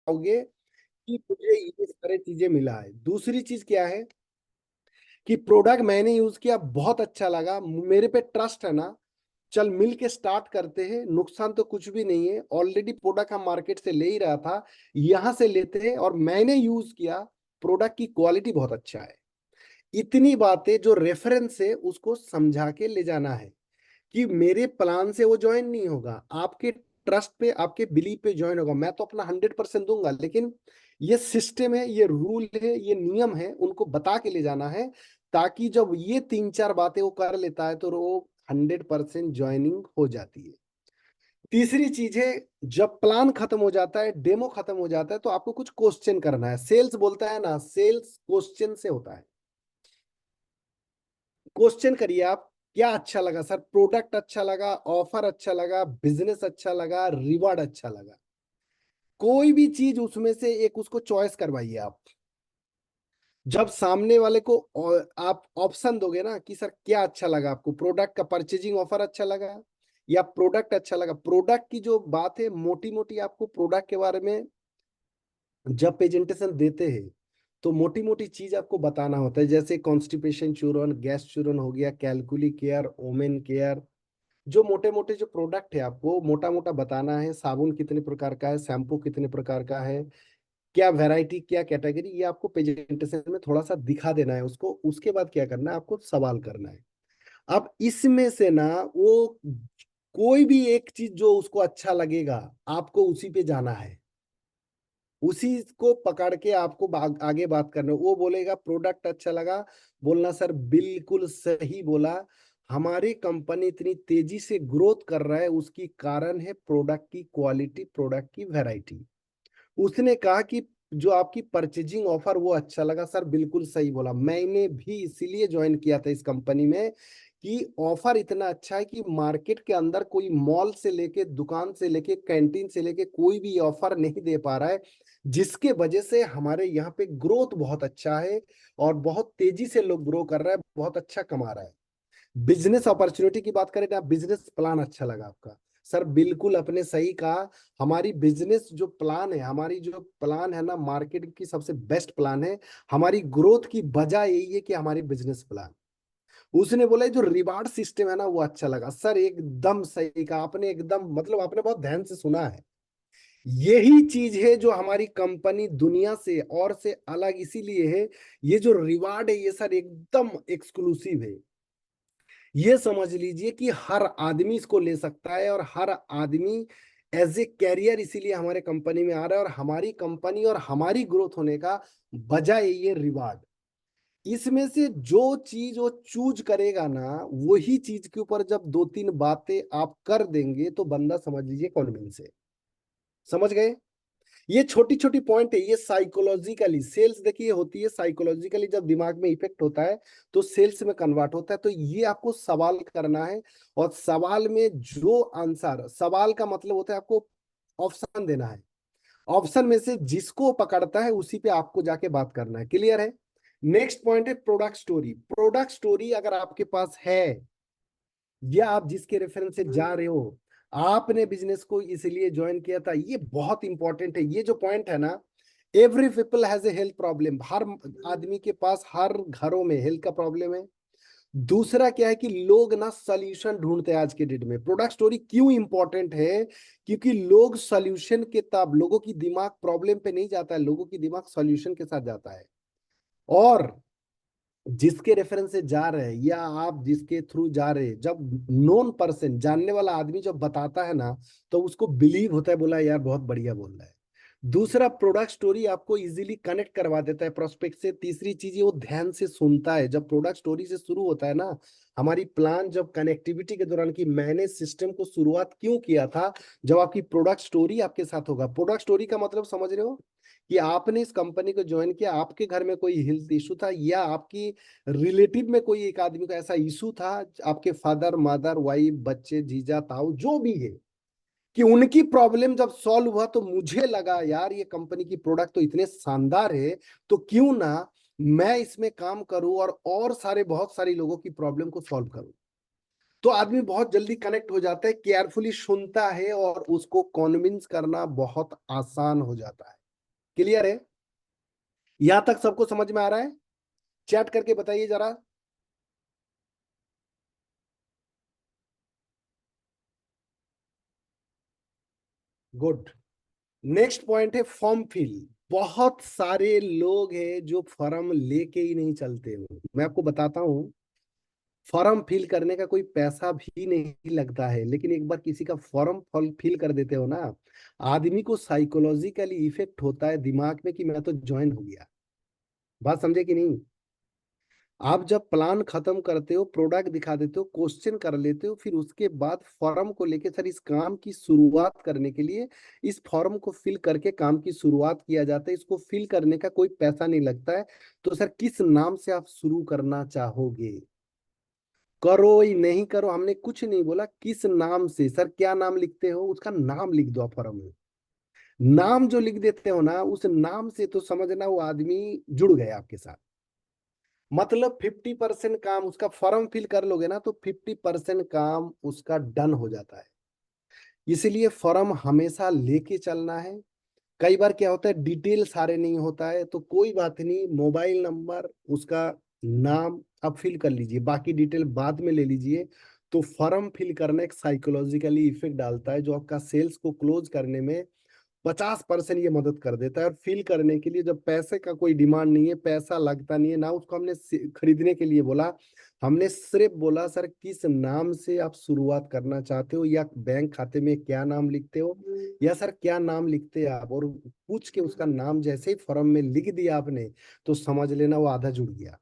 पाओगे कि मुझे ये सारी चीजें मिला है। दूसरी चीज क्या है कि प्रोडक्ट मैंने यूज किया, बहुत अच्छा लगा, मेरे पे ट्रस्ट है ना, चल मिल के स्टार्ट करते हैं, नुकसान तो कुछ भी नहीं है, ऑलरेडी प्रोडक्ट हम मार्केट से ले ही रहा था, यहां से लेते हैं, और मैंने यूज किया, प्रोडक्ट की क्वालिटी बहुत अच्छा है। इतनी बातें जो रेफरेंस है उसको समझा के ले जाना है कि मेरे प्लान से वो ज्वाइन नहीं होगा, आपके ट्रस्ट पे, आपके बिलीव पे ज्वाइन होगा। मैं तो अपना 100% दूंगा, लेकिन ये सिस्टम है, ये रूल है, ये नियम है, उनको बता के ले जाना है, ताकि जब ये 3-4 बातें वो कर लेता है तो वो 100% ज्वाइनिंग हो जाती है। तीसरी चीज है, जब प्लान खत्म हो जाता है, डेमो खत्म हो जाता है, तो आपको कुछ क्वेश्चन करना है। सेल्स बोलता है ना, सेल्स क्वेश्चन से होता है। क्वेश्चन करिए आप, क्या अच्छा लगा सर? प्रोडक्ट अच्छा लगा, ऑफर अच्छा लगा, बिजनेस अच्छा लगा, रिवार्ड अच्छा लगा? कोई भी चीज उसमें से एक उसको चॉइस करवाइए आप। जब सामने वाले को आप ऑप्शन दोगे ना कि सर क्या अच्छा लगा आपको, प्रोडक्ट का परचेजिंग ऑफर अच्छा लगा या प्रोडक्ट अच्छा लगा, प्रोडक्ट की जो बात है मोटी मोटी आपको प्रोडक्ट के बारे में जब प्रेजेंटेशन देते हैं तो मोटी मोटी चीज आपको बताना होता है, जैसे कॉन्स्टिपेशन चूरन, गैस चूरन हो गया, कैलकुली केयर, ओमेन केयर। जो मोटे मोटे जो प्रोडक्ट है आपको मोटा मोटा बताना है। साबुन कितने प्रकार का है, शैम्पू कितने प्रकार का है, क्या वैरायटी, क्या कैटेगरी, ये आपको प्रेजेंटेशन में थोड़ा सा दिखा देना है उसको। उसके बाद क्या करना है, आपको सवाल करना है। अब इसमें से ना वो कोई भी एक चीज जो उसको अच्छा लगेगा, आपको उसी पे जाना है, उसी को पकड़ के आपको आगे बात करना है। वो बोलेगा प्रोडक्ट अच्छा लगा, बोलना सर बिल्कुल सही बोला, हमारी कंपनी इतनी तेजी से ग्रोथ कर रहा है उसकी कारण है प्रोडक्ट की क्वालिटी, प्रोडक्ट की वैरायटी। उसने कहा कि जो आपकी परचेजिंग ऑफर वो अच्छा लगा, सर बिल्कुल सही बोला, मैंने भी इसीलिए ज्वाइन किया था इस कंपनी में कि ऑफर इतना अच्छा है कि मार्केट के अंदर कोई मॉल से लेके, दुकान से लेके, कैंटीन से लेके कोई भी ऑफर नहीं दे पा रहा है, जिसके वजह से हमारे यहाँ पे ग्रोथ बहुत अच्छा है और बहुत तेजी से लोग ग्रो कर रहा है, बहुत अच्छा कमा रहा है। बिजनेस अपॉर्चुनिटी की बात करें ना, बिजनेस प्लान अच्छा लगा आपका, सर बिल्कुल अपने सही कहा, हमारी बिजनेस जो प्लान है, हमारी जो प्लान है ना, मार्केट की सबसे बेस्ट प्लान है, हमारी ग्रोथ की वजह यही है कि हमारी बिजनेस प्लान। उसने बोला जो रिवार्ड सिस्टम है ना वो अच्छा लगा, सर एकदम सही कहा आपने, एकदम मतलब आपने बहुत ध्यान से सुना है। यही चीज है जो हमारी कंपनी दुनिया से और से अलग इसीलिए है, ये जो रिवार्ड है ये सर एकदम एक्सक्लूसिव है। ये समझ लीजिए कि हर आदमी इसको ले सकता है और हर आदमी एज ए कैरियर इसीलिए हमारे कंपनी में आ रहा है, और हमारी कंपनी और हमारी ग्रोथ होने का वजह है ये रिवार्ड। इसमें से जो चीज वो चूज करेगा ना, वही चीज के ऊपर जब 2-3 बातें आप कर देंगे तो बंदा समझ लीजिए कॉन्विंस है। समझ गए? ये छोटी छोटी पॉइंट है, ये साइकोलॉजिकली सेल्स देखिए होती है, साइकोलॉजिकली जब दिमाग में इफेक्ट होता है तो सेल्स में कन्वर्ट होता है। तो ये आपको सवाल करना है, और सवाल में जो आंसर, सवाल का मतलब होता है आपको ऑप्शन देना है, ऑप्शन में से जिसको पकड़ता है उसी पे आपको जाके बात करना है। क्लियर है? नेक्स्ट पॉइंट है प्रोडक्ट स्टोरी। प्रोडक्ट स्टोरी अगर आपके पास है, या आप जिसके रेफरेंस से जा रहे हो, आपने बिजनेस को इसलिए ज्वाइन किया था, ये बहुत इंपॉर्टेंट है। ये जो पॉइंट है ना, every people has a health problem, हर आदमी के पास हर घरों में हेल्थ का प्रॉब्लम है। दूसरा क्या है कि लोग ना सॉल्यूशन ढूंढते हैं आज के डेट में। प्रोडक्ट स्टोरी क्यों इंपॉर्टेंट है? क्योंकि लोग सॉल्यूशन के तब, लोगों की दिमाग प्रॉब्लम पे नहीं जाता है, लोगों की दिमाग सॉल्यूशन के साथ जाता है। और जिसके रेफरेंस से जा रहे हैं या आप जिसके थ्रू जा रहे हैं, जब नोन पर्सन, जानने वाला आदमी जब बताता है ना, तो उसको बिलीव होता है, बोला यार बहुत बढ़िया बोल रहा है। दूसरा, प्रोडक्ट स्टोरी आपको इजीली कनेक्ट करवा देता है प्रोस्पेक्ट से। तीसरी चीज ये, वो ध्यान से सुनता है। जब प्रोडक्ट स्टोरी से शुरू होता है ना, हमारी प्लान जब कनेक्टिविटी के दौरान की मैंने सिस्टम को शुरुआत क्यों किया था, जब आपकी प्रोडक्ट स्टोरी आपके साथ होगा। प्रोडक्ट स्टोरी का मतलब समझ रहे हो कि आपने इस कंपनी को ज्वाइन किया, आपके घर में कोई हेल्थ इशू था, या आपकी रिलेटिव में कोई एक आदमी का ऐसा इशू था, आपके फादर, मदर, वाइफ, बच्चे, जीजा, ताऊ, जो भी है, कि उनकी प्रॉब्लम जब सॉल्व हुआ तो मुझे लगा यार ये कंपनी की प्रोडक्ट तो इतने शानदार है, तो क्यों ना मैं इसमें काम करूं और सारे बहुत सारी लोगों की प्रॉब्लम को सॉल्व करूं। तो आदमी बहुत जल्दी कनेक्ट हो जाता है, केयरफुली सुनता है, और उसको कन्विंस करना बहुत आसान हो जाता है। क्लियर है? यहां तक सबको समझ में आ रहा है? चैट करके बताइए जरा। गुड। नेक्स्ट पॉइंट है फॉर्म फिल। बहुत सारे लोग हैं जो फॉर्म लेके ही नहीं चलते हो। मैं आपको बताता हूँ, फॉर्म फिल करने का कोई पैसा भी नहीं लगता है, लेकिन एक बार किसी का फॉर्म फिल कर देते हो ना, आदमी को साइकोलॉजिकली इफेक्ट होता है दिमाग में कि मैं तो ज्वाइन हो गया। बात समझे कि नहीं? आप जब प्लान खत्म करते हो, प्रोडक्ट दिखा देते हो, क्वेश्चन कर लेते हो, फिर उसके बाद फॉर्म को लेके सर इस काम की शुरुआत करने के लिए इस फॉर्म को फिल करके काम की शुरुआत किया जाता है, इसको फिल करने का कोई पैसा नहीं लगता है। तो सर किस नाम से आप शुरू करना चाहोगे? करो ही नहीं करो हमने कुछ नहीं बोला, किस नाम से सर, क्या नाम लिखते हो उसका नाम लिख दो आप फॉर्म में। नाम जो लिख देते हो ना, उस नाम से तो समझना वो आदमी जुड़ गया आपके साथ। मतलब 50% काम उसका फॉर्म फिल कर लोगे ना तो 50% काम उसका डन हो जाता है। इसीलिए फॉर्म हमेशा लेके चलना है। कई बार क्या होता है, डिटेल सारे नहीं होता है, तो कोई बात नहीं, मोबाइल नंबर, उसका नाम आप फिल कर लीजिए, बाकी डिटेल बाद में ले लीजिए। तो फॉर्म फिल करना एक साइकोलॉजिकली इफेक्ट डालता है जो आपका सेल्स को क्लोज करने में 50% ये मदद कर देता है। और फील करने के लिए जब पैसे का कोई डिमांड नहीं है, पैसा लगता नहीं है ना, उसको हमने खरीदने के लिए बोला, हमने सिर्फ बोला सर किस नाम से आप शुरुआत करना चाहते हो, या बैंक खाते में क्या नाम लिखते हो, या सर क्या नाम लिखते हैं आप, और पूछ के उसका नाम जैसे ही फॉर्म में लिख दिया आपने, तो समझ लेना वो आधा जुड़ गया।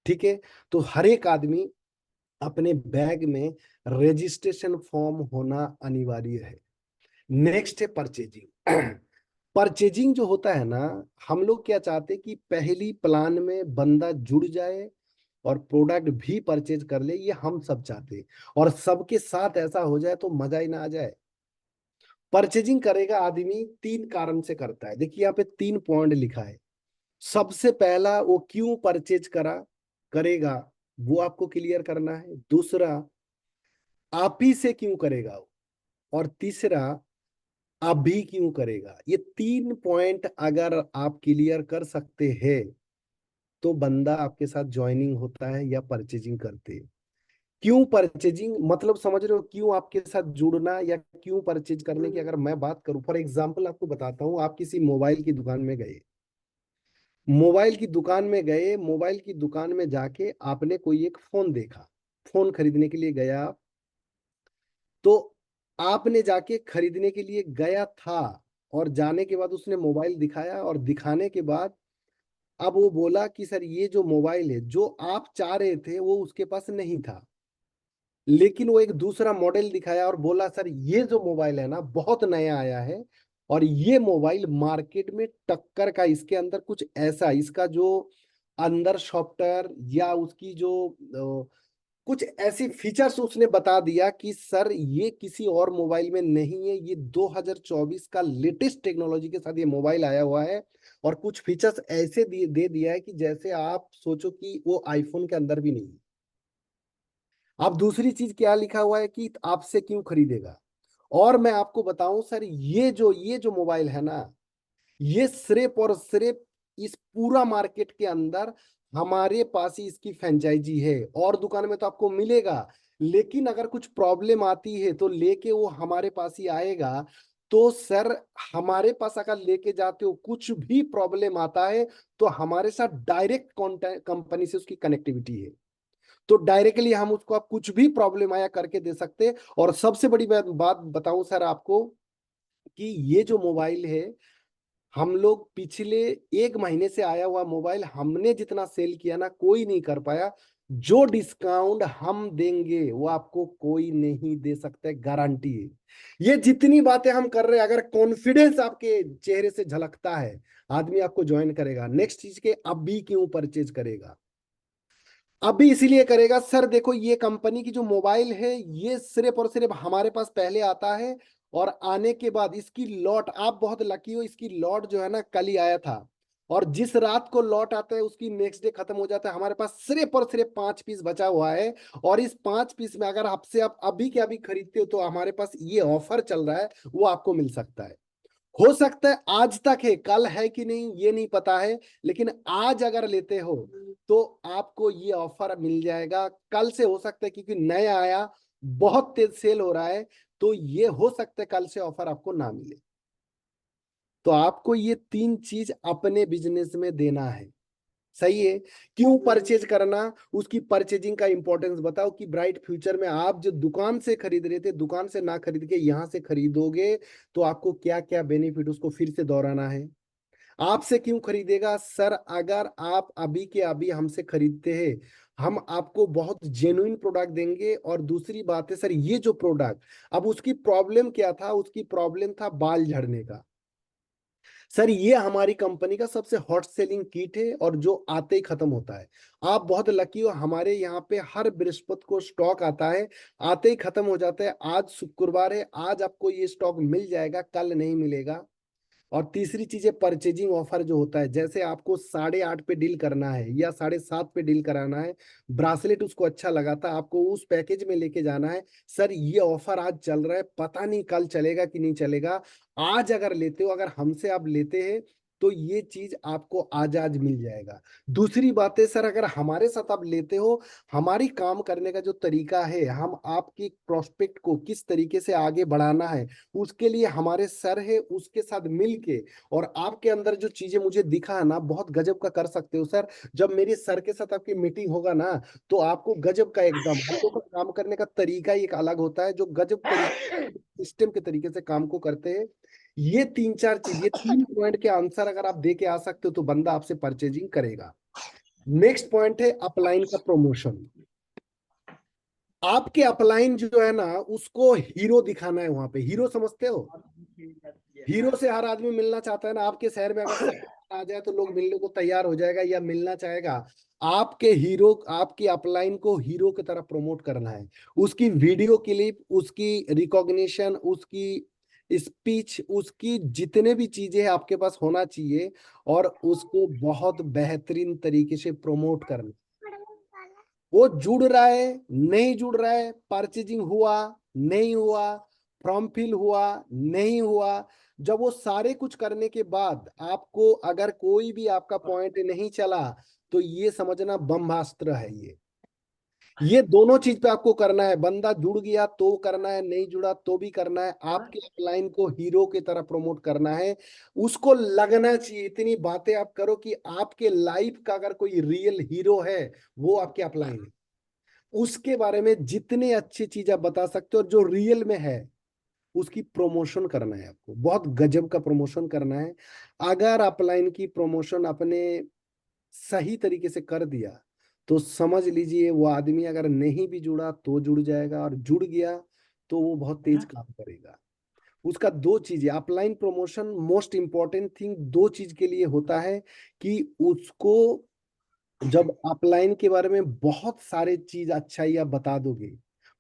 ठीक है? तो हर एक आदमी अपने बैग में रजिस्ट्रेशन फॉर्म होना अनिवार्य है। नेक्स्ट है परचेजिंग। परचेजिंग जो होता है ना, हम लोग क्या चाहते हैं कि पहली प्लान में बंदा जुड़ जाए और प्रोडक्ट भी परचेज कर ले, ये हम सब चाहते हैं। और सबके साथ ऐसा हो जाए तो मजा ही ना आ जाए। परचेजिंग करेगा आदमी तीन कारण से करता है, देखिए यहाँ पे 3 पॉइंट लिखा है। सबसे पहला, वो क्यों परचेज करेगा, वो आपको क्लियर करना है। दूसरा, आप ही से क्यों करेगा वो। और तीसरा, अभी क्यों करेगा। ये 3 पॉइंट अगर आप क्लियर कर सकते हैं तो बंदा आपके साथ ज्वाइनिंग होता है या परचेजिंग करते हैं। क्यों परचेजिंग मतलब समझ रहे हो, क्यों आपके साथ जुड़ना या क्यों परचेज करने की अगर मैं बात करूं, फॉर एग्जांपल आपको बताता हूं, आप किसी मोबाइल की दुकान में गए, मोबाइल की दुकान में जाके आपने कोई एक फोन देखा, फोन खरीदने के लिए गया आप। तो आपने जाके खरीदने के लिए गया था, और जाने के बाद उसने मोबाइल दिखाया, और दिखाने के बाद अब वो बोला कि सर ये जो मोबाइल है जो आप चाह रहे थे वो उसके पास नहीं था, लेकिन वो एक दूसरा मॉडल दिखाया और बोला सर ये जो मोबाइल है ना बहुत नया आया है, और ये मोबाइल मार्केट में टक्कर का, इसके अंदर कुछ ऐसा, इसका जो अंदर सॉफ्टवेयर या उसकी जो कुछ ऐसी फीचर्स उसने बता दिया कि सर ये किसी और मोबाइल में नहीं है, ये 2024 का लेटेस्ट टेक्नोलॉजी के साथ ये मोबाइल आया हुआ है। और कुछ फीचर्स ऐसे दे दिया है कि जैसे आप सोचो कि वो आईफोन के अंदर भी नहीं है। अब दूसरी चीज क्या लिखा हुआ है कि आपसे क्यों खरीदेगा। और मैं आपको बताऊं सर, ये जो मोबाइल है ना, ये सिर्फ और सिर्फ इस पूरा मार्केट के अंदर हमारे पास ही इसकी फ्रेंचाइजी है, और दुकान में तो आपको मिलेगा, लेकिन अगर कुछ प्रॉब्लम आती है तो लेके वो हमारे पास ही आएगा। तो सर हमारे पास अगर लेके जाते हो, कुछ भी प्रॉब्लम आता है तो हमारे साथ डायरेक्ट कॉन्टेक्ट कंपनी से उसकी कनेक्टिविटी है, तो डायरेक्टली हम उसको आप कुछ भी प्रॉब्लम आया करके दे सकते हैं। और सबसे बड़ी बात बताऊं सर आपको, कि ये जो मोबाइल है, हम लोग पिछले 1 महीने से आया हुआ मोबाइल हमने जितना सेल किया ना कोई नहीं कर पाया। जो डिस्काउंट हम देंगे वो आपको कोई नहीं दे सकता, गारंटी है। ये जितनी बातें हम कर रहे हैं, अगर कॉन्फिडेंस आपके चेहरे से झलकता है, आदमी आपको ज्वाइन करेगा। नेक्स्ट चीज के, अब भी क्यों परचेज करेगा। अब भी इसीलिए करेगा सर, देखो ये कंपनी की जो मोबाइल है ये सिर्फ और सिर्फ हमारे पास पहले आता है, और आने के बाद इसकी लॉट, आप बहुत लकी हो, इसकी लॉट जो है ना कल ही आया था, और जिस रात को लॉट आता है उसकी नेक्स्ट डे खत्म हो जाता है। हमारे पास सिर्फ और सिर्फ 5 पीस बचा हुआ है, और इस 5 पीस में अगर आपसे आप अभी के अभी खरीदते हो तो हमारे पास ये ऑफर चल रहा है, वो आपको मिल सकता है। हो सकता है आज तक है, कल है कि नहीं ये नहीं पता है, लेकिन आज अगर लेते हो तो आपको ये ऑफर मिल जाएगा। कल से हो सकता है क्योंकि नया आया, बहुत तेज सेल हो रहा है, तो ये हो सकता है कल से ऑफर आपको ना मिले। तो आपको ये तीन चीज अपने बिजनेस में देना है। सही है। क्यों परचेज करना, उसकी परचेजिंग का इंपॉर्टेंस बताओ कि ब्राइट फ्यूचर में आप जो दुकान से खरीद रहे थे, दुकान से ना खरीद के यहां से खरीदोगे तो आपको क्या क्या बेनिफिट, उसको फिर से दोहराना है। आपसे क्यों खरीदेगा सर, अगर आप अभी के अभी हमसे खरीदते हैं, हम आपको बहुत जेन्युइन प्रोडक्ट देंगे। और दूसरी बात है सर, ये जो प्रोडक्ट, अब उसकी प्रॉब्लम क्या था, उसकी प्रॉब्लम था बाल झड़ने का। सर ये हमारी कंपनी का सबसे हॉट सेलिंग किट है और जो आते ही खत्म होता है। आप बहुत लकी हो, हमारे यहाँ पे हर बृहस्पति को स्टॉक आता है, आते ही खत्म हो जाता है। आज शुक्रवार है, आज आपको ये स्टॉक मिल जाएगा, कल नहीं मिलेगा। और तीसरी चीज है परचेजिंग ऑफर जो होता है, जैसे आपको 8:30 पे डील करना है या 7:30 पे डील कराना है, ब्रासलेट उसको अच्छा लगा था, आपको उस पैकेज में लेके जाना है। सर ये ऑफर आज चल रहा है, पता नहीं कल चलेगा कि नहीं चलेगा। आज अगर लेते हो, अगर हमसे आप लेते हैं, तो ये चीज आपको आज आज मिल जाएगा। दूसरी बात है सर, अगर हमारे साथ आप लेते हो, हमारी काम करने का जो तरीका है, हम आपकी प्रोस्पेक्ट को किस तरीके से आगे बढ़ाना है, उसके लिए हमारे सर है, उसके साथ मिलके। और आपके अंदर जो चीजें मुझे दिखा है ना, बहुत गजब का कर सकते हो सर। जब मेरे सर के साथ आपकी मीटिंग होगा ना, तो आपको गजब का, एकदम हम लोग का काम करने का तरीका ही एक अलग होता है, जो गजब तरीके सिस्टम के तरीके से काम को करते हैं। ये तीन चार चीज, ये 3 पॉइंट के आंसर अगर आप दे के आ सकते हो तो बंदा आपसे परचेजिंग करेगा। नेक्स्ट पॉइंट है अपलाइन का प्रमोशन। आपके अपलाइन जो है ना, उसको हीरो दिखाना है वहां पे। हीरो समझते हो, हीरो से हर आदमी मिलना चाहता है ना। आपके शहर में अगर आ जाए तो लोग मिलने को तैयार हो जाएगा या मिलना चाहेगा। आपके हीरो, आपकी अपलाइन को हीरो की तरह प्रमोट करना है। उसकी वीडियो क्लिप, उसकी रिकॉग्निशन, उसकी स्पीच, उसकी जितने भी चीजें हैं आपके पास होना चाहिए, और उसको बहुत बेहतरीन तरीके से प्रमोट करना। वो जुड़ रहा है, नहीं जुड़ रहा है, परचेजिंग हुआ, नहीं हुआ, फॉर्म फिल हुआ, नहीं हुआ, जब वो सारे कुछ करने के बाद आपको अगर कोई भी आपका पॉइंट नहीं चला, तो ये समझना ब्रह्मास्त्र है ये दोनों चीज पे आपको करना है। बंदा जुड़ गया तो करना है, नहीं जुड़ा तो भी करना है। आपके अपलाइन को हीरो की तरह प्रमोट करना है। उसको लगना चाहिए, इतनी बातें आप करो कि आपके लाइफ का अगर कोई रियल हीरो है, वो आपके अपलाइन है। उसके बारे में जितने अच्छी चीज आप बता सकते हो और जो रियल में है, उसकी प्रमोशन करना है आपको, बहुत गजब का प्रमोशन करना है। अगर अपलाइन की प्रमोशन अपने सही तरीके से कर दिया, तो समझ लीजिए वो आदमी अगर नहीं भी जुड़ा तो जुड़ जाएगा, और जुड़ गया तो वो बहुत तेज काम करेगा। उसका दो चीजें, upline promotion most important thing दो चीज के लिए होता है, कि उसको जब अपलाइन के बारे में बहुत सारे चीज अच्छाई आप बता दोगे,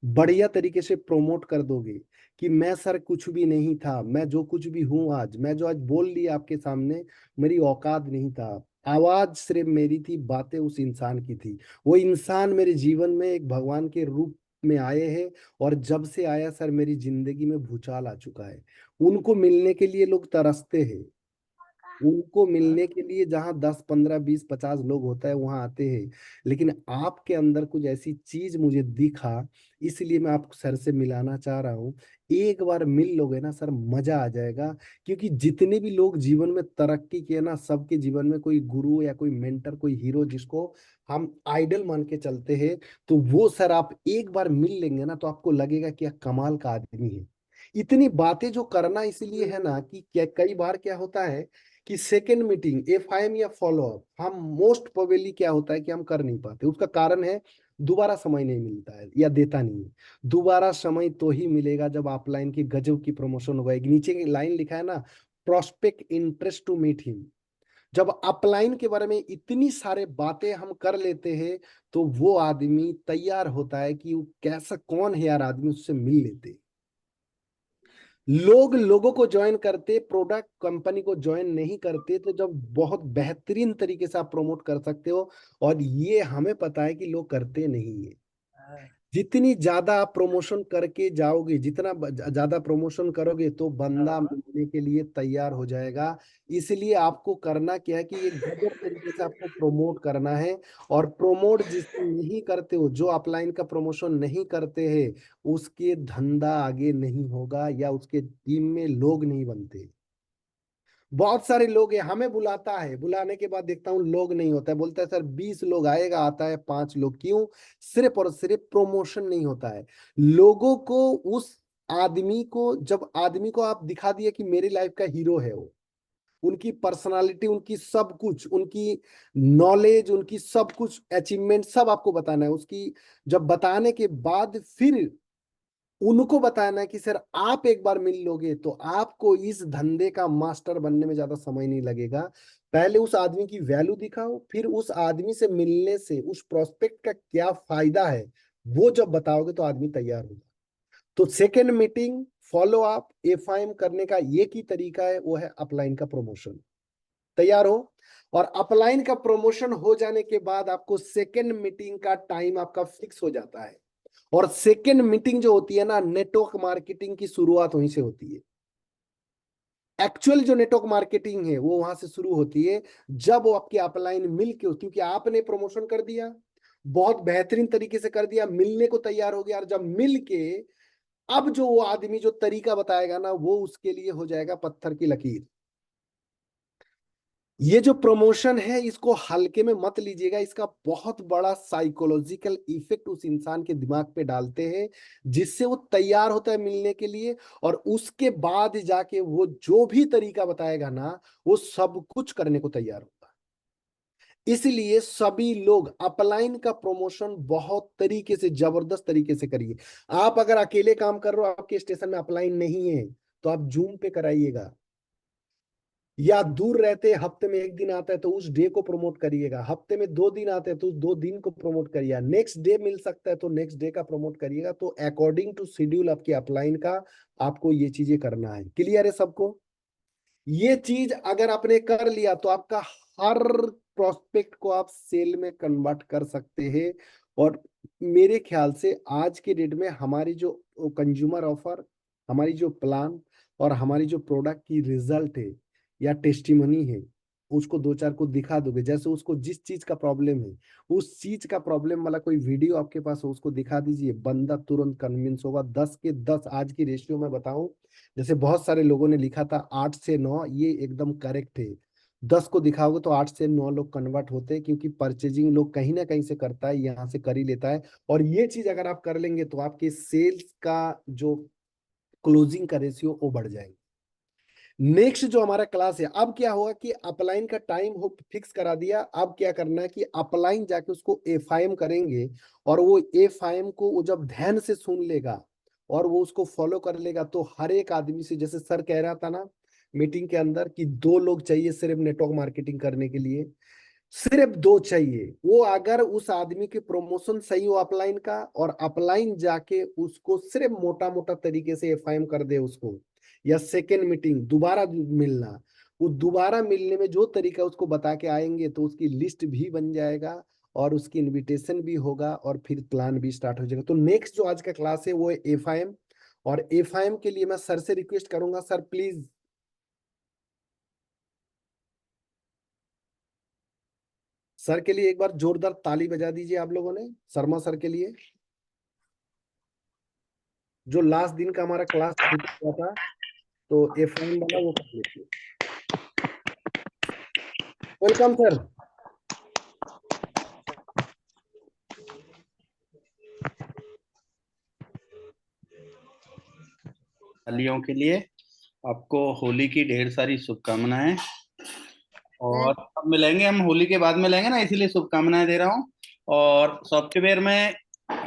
बढ़िया तरीके से प्रमोट कर दोगे, कि मैं सर कुछ भी नहीं था, मैं जो कुछ भी हूं आज, मैं जो आज बोल लिया आपके सामने, मेरी औकात नहीं था, आवाज सिर्फ मेरी थी, बातें उस इंसान की थी। वो इंसान मेरे जीवन में एक भगवान के रूप में आए हैं, और जब से आया सर मेरी जिंदगी में भूचाल आ चुका है। उनको मिलने के लिए लोग तरसते हैं, उनको मिलने के लिए जहाँ 10 15 20 50 लोग होता है वहां आते हैं। लेकिन आपके अंदर कुछ ऐसी चीज मुझे दिखा, इसलिए मैं आपको सर से मिलाना चाह रहा हूँ। एक बार मिल लोगे ना सर, मजा आ जाएगा। क्योंकि जितने भी लोग जीवन में तरक्की किए ना, सबके जीवन में कोई गुरु या कोई मेंटर, कोई हीरो जिसको हम आइडल मान के चलते हैं, तो वो सर आप एक बार मिल लेंगे ना, तो आपको लगेगा कि यह कमाल का आदमी है। इतनी बातें जो करना इसलिए है ना, कि क्या कई बार क्या होता है कि सेकेंड मीटिंग एफआईएम या फॉलो अप हम मोस्ट प्रोबेबली क्या होता है कि हम कर नहीं पाते। उसका कारण है दोबारा समय नहीं मिलता है या देता नहीं है। दोबारा समय तो ही मिलेगा जब अपलाइन की गजब की प्रमोशन होगा। एक नीचे की लाइन लिखा है ना, prospect interest to meet him. जब अपलाइन के बारे में इतनी सारे बातें हम कर लेते हैं, तो वो आदमी तैयार होता है कि वो कैसा कौन है यार आदमी, उससे मिल लेते हैं। लोग लोगों को ज्वाइन करते, प्रोडक्ट कंपनी को ज्वाइन नहीं करते। तो जब बहुत बेहतरीन तरीके से आप प्रमोट कर सकते हो, और ये हमें पता है कि लोग करते नहीं है। जितनी ज्यादा आप प्रमोशन करके जाओगे, जितना ज्यादा प्रमोशन करोगे तो बंदा मिलने के लिए तैयार हो जाएगा। इसलिए आपको करना क्या है कि एक गजब तरीके से आपको प्रमोट करना है। और प्रमोट जिसको नहीं करते हो, जो अपलाइन का प्रमोशन नहीं करते हैं, उसके धंधा आगे नहीं होगा या उसके टीम में लोग नहीं बनते। बहुत सारे लोग हैं, हमें बुलाता है, बुलाने के बाद देखता हूँ लोग नहीं होता है, बोलता है सर 20 लोग आएगा, आता है 5 लोग। क्यों? सिर्फ और सिर्फ प्रमोशन नहीं होता है। लोगों को उस आदमी को, जब आदमी को आप दिखा दिए कि मेरी लाइफ का हीरो है वो, उनकी पर्सनालिटी, उनकी सब कुछ, उनकी नॉलेज, उनकी सब कुछ अचीवमेंट सब आपको बताना है उसकी। जब बताने के बाद फिर उनको बताना है कि सर आप एक बार मिल लोगे तो आपको इस धंधे का मास्टर बनने में ज्यादा समय नहीं लगेगा। पहले उस आदमी की वैल्यू दिखाओ, फिर उस आदमी से मिलने से उस प्रोस्पेक्ट का क्या फायदा है वो जब बताओगे तो आदमी तैयार होगा। तो second meeting, follow up, FIM करने का एक ही तरीका है, वो है अपलाइन का प्रमोशन। तैयार हो? और अपलाइन का प्रमोशन हो जाने के बाद आपको सेकेंड मीटिंग का टाइम आपका फिक्स हो जाता है। और सेकेंड मीटिंग जो होती है ना, नेटवर्क मार्केटिंग की शुरुआत वहीं से होती है। एक्चुअल जो नेटवर्क मार्केटिंग है वो वहां से शुरू होती है, जब वो आपकी अपलाइन मिल के, क्योंकि आपने प्रमोशन कर दिया, बहुत बेहतरीन तरीके से कर दिया, मिलने को तैयार हो गया, और जब मिल के अब जो वो आदमी जो तरीका बताएगा ना, वो उसके लिए हो जाएगा पत्थर की लकीर। ये जो प्रमोशन है इसको हल्के में मत लीजिएगा, इसका बहुत बड़ा साइकोलॉजिकल इफेक्ट उस इंसान के दिमाग पे डालते हैं, जिससे वो तैयार होता है मिलने के लिए। और उसके बाद जाके वो जो भी तरीका बताएगा ना, वो सब कुछ करने को तैयार होगा। इसलिए सभी लोग अपलाइन का प्रमोशन बहुत तरीके से, जबरदस्त तरीके से करिए। आप अगर अकेले काम कर रहे हो, आपके स्टेशन में अपलाइन नहीं है, तो आप जूम पे कराइएगा। या दूर रहते हफ्ते में एक दिन आता है तो उस डे को प्रमोट करिएगा, हफ्ते में 2 दिन आते हैं तो उस 2 दिन को प्रमोट करिए, नेक्स्ट डे मिल सकता है तो नेक्स्ट डे का प्रमोट करिएगा। तो अकॉर्डिंग टू शेड्यूल आपके अपलाइन का आपको ये चीजें करना है। क्लियर है सबको? ये चीज अगर आपने कर लिया तो आपका हर प्रोस्पेक्ट को आप सेल में कन्वर्ट कर सकते हैं। और मेरे ख्याल से आज के डेट में हमारी जो कंज्यूमर ऑफर, हमारी जो प्लान और हमारी जो प्रोडक्ट की रिजल्ट है या टेस्टिमनी है, उसको 2-4 को दिखा दोगे, जैसे उसको जिस चीज का प्रॉब्लम है, उस चीज का प्रॉब्लम वाला कोई वीडियो आपके पास हो, उसको दिखा दीजिए, बंदा तुरंत कन्विंस होगा। 10 के 10 आज की रेशियो में बताऊं, जैसे बहुत सारे लोगों ने लिखा था 8 से 9, ये एकदम करेक्ट है। 10 को दिखाओगे तो 8 से 9 लोग कन्वर्ट होते हैं, क्योंकि परचेजिंग लोग कहीं ना कहीं से करता है, यहाँ से कर ही लेता है। और ये चीज अगर आप कर लेंगे तो आपके सेल्स का जो क्लोजिंग का रेशियो वो बढ़ जाएगा। नेक्स्ट जो हमारा क्लास है, अब क्या होगा कि अपलाइन का टाइम हो फिक्स करा दिया, अब क्या करना है कि अपलाइन जाके उसको एफआईएम करेंगे। और वो एफआईएम को वो जब ध्यान से सुन लेगा और वो उसको फॉलो कर लेगा, तो हर एक आदमी से, जैसे सर कह रहा था ना मीटिंग के अंदर, कि 2 लोग चाहिए सिर्फ नेटवर्क मार्केटिंग करने के लिए, सिर्फ 2 चाहिए। वो अगर उस आदमी की प्रमोशन सही हो अपलाइन का, और अपलाइन जाके उसको सिर्फ मोटा मोटा तरीके से एफआईएम कर दे उसको, या सेकेंड मीटिंग दोबारा मिलना, वो दोबारा मिलने में जो तरीका उसको बता के आएंगे तो उसकी लिस्ट भी बन जाएगा, और उसकी इनविटेशन भी होगा, और फिर प्लान भी स्टार्ट हो जाएगा। तो नेक्स्ट जो आज का क्लास है वो है एफआईएम। और एफआईएम के लिए मैं सर से रिक्वेस्ट करूंगा, सर प्लीज, सर के लिए एक बार जोरदार ताली बजा दीजिए आप लोगों ने, शर्मा सर के लिए, जो लास्ट दिन का हमारा क्लास छूट गया था। तो एफआईएम वाला वो कर लीजिए। Welcome sir. वालियों के लिए आपको होली की ढेर सारी शुभकामनाएं। और अब मिलेंगे, हम होली के बाद मिलेंगे ना, इसीलिए शुभकामनाएं दे रहा हूँ। और सॉफ्टवेयर में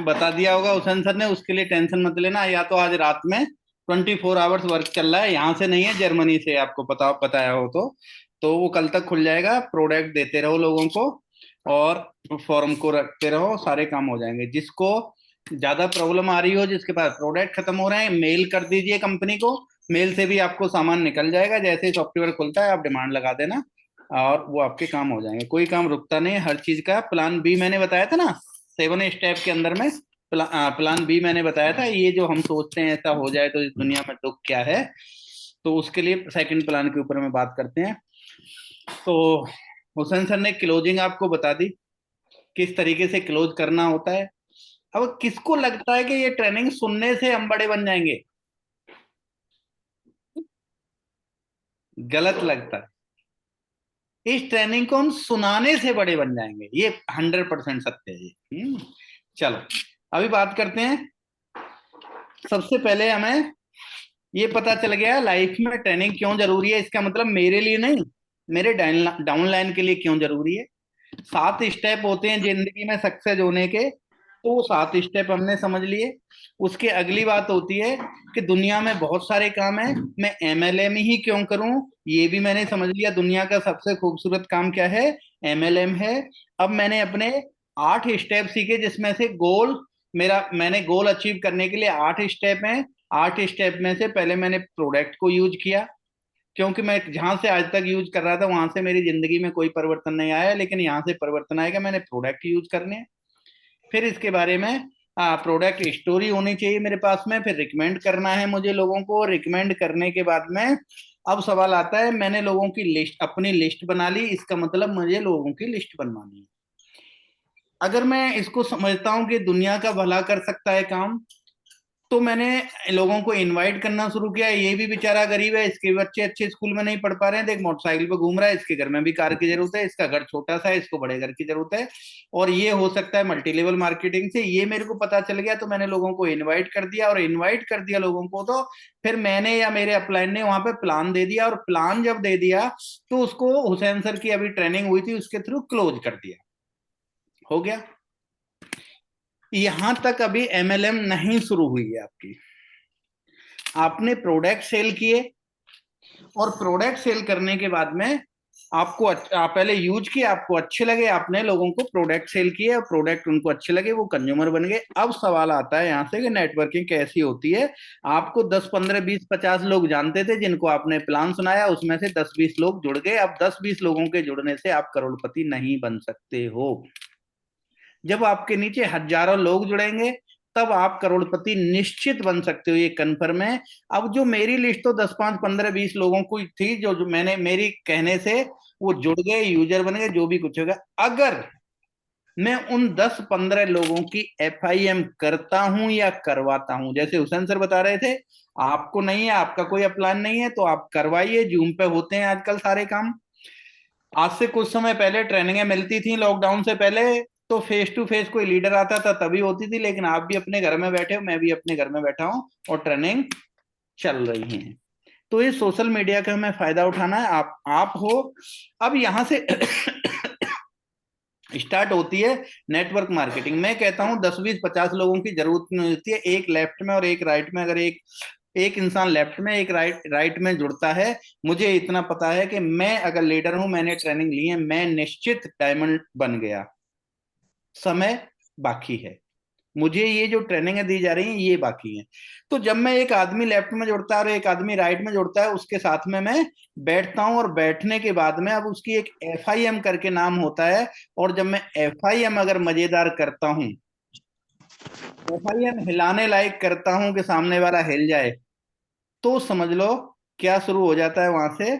बता दिया होगा हुसैन सर ने, उसके लिए टेंशन मत लेना। या तो आज रात में 24 आवर्स वर्क चल रहा है, यहाँ से नहीं है, जर्मनी से, आपको बताया हो तो वो कल तक खुल जाएगा। प्रोडक्ट देते रहो लोगों को और फॉर्म को रखते रहो, सारे काम हो जाएंगे। जिसको ज्यादा प्रॉब्लम आ रही हो, जिसके पास प्रोडक्ट खत्म हो रहे हैं, मेल कर दीजिए कंपनी को। मेल से भी आपको सामान निकल जाएगा, जैसे ही सॉफ्टवेयर खुलता है आप डिमांड लगा देना और वो आपके काम हो जाएंगे। कोई काम रुकता नहीं है, हर चीज का प्लान बी मैंने बताया था ना, 7 स्टेप के अंदर में, प्लान बी मैंने बताया था, ये जो हम सोचते हैं ऐसा हो जाए तो इस दुनिया में दुख क्या है, तो उसके लिए सेकंड प्लान के ऊपर में बात करते हैं। तो हुसैन सर ने क्लोजिंग आपको बता दी, किस तरीके से क्लोज करना होता है। अब किसको लगता है कि ये ट्रेनिंग सुनने से हम बड़े बन जाएंगे? गलत लगता है। इस ट्रेनिंग को हम सुनाने से बड़े बन जाएंगे, ये 100% सत्य है ये। चलो अभी बात करते हैं। सबसे पहले हमें ये पता चल गया लाइफ में ट्रेनिंग क्यों जरूरी है। इसका मतलब मेरे लिए नहीं, मेरे डाउन लाइन के लिए क्यों जरूरी है। 7 स्टेप होते हैं जिंदगी में सक्सेस होने के, तो वो 7 स्टेप हमने समझ लिए। उसके अगली बात होती है कि दुनिया में बहुत सारे काम है, मैं एमएलएम ही क्यों करूं, ये भी मैंने समझ लिया। दुनिया का सबसे खूबसूरत काम क्या है? एमएलएम है। अब मैंने अपने 8 स्टेप सीखे, जिसमें से गोल मेरा, मैंने गोल अचीव करने के लिए 8 स्टेप हैं। 8 स्टेप में से पहले मैंने प्रोडक्ट को यूज किया, क्योंकि मैं जहां से आज तक यूज कर रहा था वहां से मेरी जिंदगी में कोई परिवर्तन नहीं आया, लेकिन यहाँ से परिवर्तन आएगा, मैंने प्रोडक्ट यूज करने हैं। फिर इसके बारे में प्रोडक्ट स्टोरी होनी चाहिए मेरे पास में, फिर रिकमेंड करना है मुझे लोगों को। रिकमेंड करने के बाद में अब सवाल आता है, मैंने लोगों की लिस्ट, अपनी लिस्ट बना ली, इसका मतलब मुझे लोगों की लिस्ट बनवानी है। अगर मैं इसको समझता हूं कि दुनिया का भला कर सकता है काम, तो मैंने लोगों को इनवाइट करना शुरू किया। ये भी बेचारा गरीब है, इसके बच्चे अच्छे स्कूल में नहीं पढ़ पा रहे हैं, देख मोटरसाइकिल पे घूम रहा है, इसके घर में भी कार की जरूरत है, इसका घर छोटा सा है, इसको बड़े घर की जरूरत है। और ये हो सकता है मल्टी लेवल मार्केटिंग से, ये मेरे को पता चल गया, तो मैंने लोगों को इन्वाइट कर दिया। और इन्वाइट कर दिया लोगों को, तो फिर मैंने या मेरे अपलाइन ने वहां पे प्लान दे दिया, और प्लान जब दे दिया तो उसको हुसैन सर की अभी ट्रेनिंग हुई थी उसके थ्रू क्लोज कर दिया। हो गया। यहां तक अभी एमएलएम नहीं शुरू हुई है आपकी। आपने प्रोडक्ट सेल किए, और प्रोडक्ट सेल करने के बाद में आपको आप पहले यूज किए, आपको अच्छे लगे, आपने लोगों को प्रोडक्ट सेल किए और प्रोडक्ट उनको अच्छे लगे, वो कंज्यूमर बन गए। अब सवाल आता है यहाँ से कि नेटवर्किंग कैसी होती है। आपको 10 15 20 50 लोग जानते थे जिनको आपने प्लान सुनाया, उसमें से 10 20 लोग जुड़ गए। अब 10 20 लोगों के जुड़ने से आप करोड़पति नहीं बन सकते हो। जब आपके नीचे हजारों लोग जुड़ेंगे तब आप करोड़पति निश्चित बन सकते हो, ये कन्फर्म है। अब जो मेरी लिस्ट तो 10 5 15 20 लोगों को थी, जो मैंने मेरी कहने से वो जुड़ गए, यूजर बन गए, जो भी कुछ होगा। अगर मैं उन 10 15 लोगों की एफआईएम करता हूं या करवाता हूं, जैसे हुसैन सर बता रहे थे, आपको नहीं है, आपका कोई प्लान नहीं है, तो आप करवाइए। जूम पे होते हैं आजकल सारे काम। आज से कुछ समय पहले ट्रेनिंगें मिलती थी लॉकडाउन से पहले, तो फेस टू फेस कोई लीडर आता था तभी होती थी, लेकिन आप भी अपने घर में बैठे हो, मैं भी अपने घर में बैठा हूं, और ट्रेनिंग चल रही है। तो ये सोशल मीडिया का हमें फायदा उठाना है। आप हो। अब यहां से स्टार्ट होती है नेटवर्क मार्केटिंग। मैं कहता हूं 10 20 50 लोगों की जरूरत नहीं होती है, एक लेफ्ट में और एक राइट में। अगर एक एक इंसान लेफ्ट में एक राइट में जुड़ता है, मुझे इतना पता है कि मैं अगर लीडर हूं, मैंने ट्रेनिंग ली है, मैं निश्चित डायमंड बन गया। समय बाकी है, मुझे ये जो ट्रेनिंग दी जा रही है ये बाकी है। तो जब मैं एक आदमी लेफ्ट में जुड़ता है और एक आदमी राइट में जुड़ता है, उसके साथ में मैं बैठता हूं, और बैठने के बाद में अब उसकी एक एफआईएम करके नाम होता है। और जब मैं एफआईएम अगर मजेदार करता हूं, एफआईएम हिलाने लायक करता हूं कि सामने वाला हिल जाए, तो समझ लो क्या शुरू हो जाता है वहां से।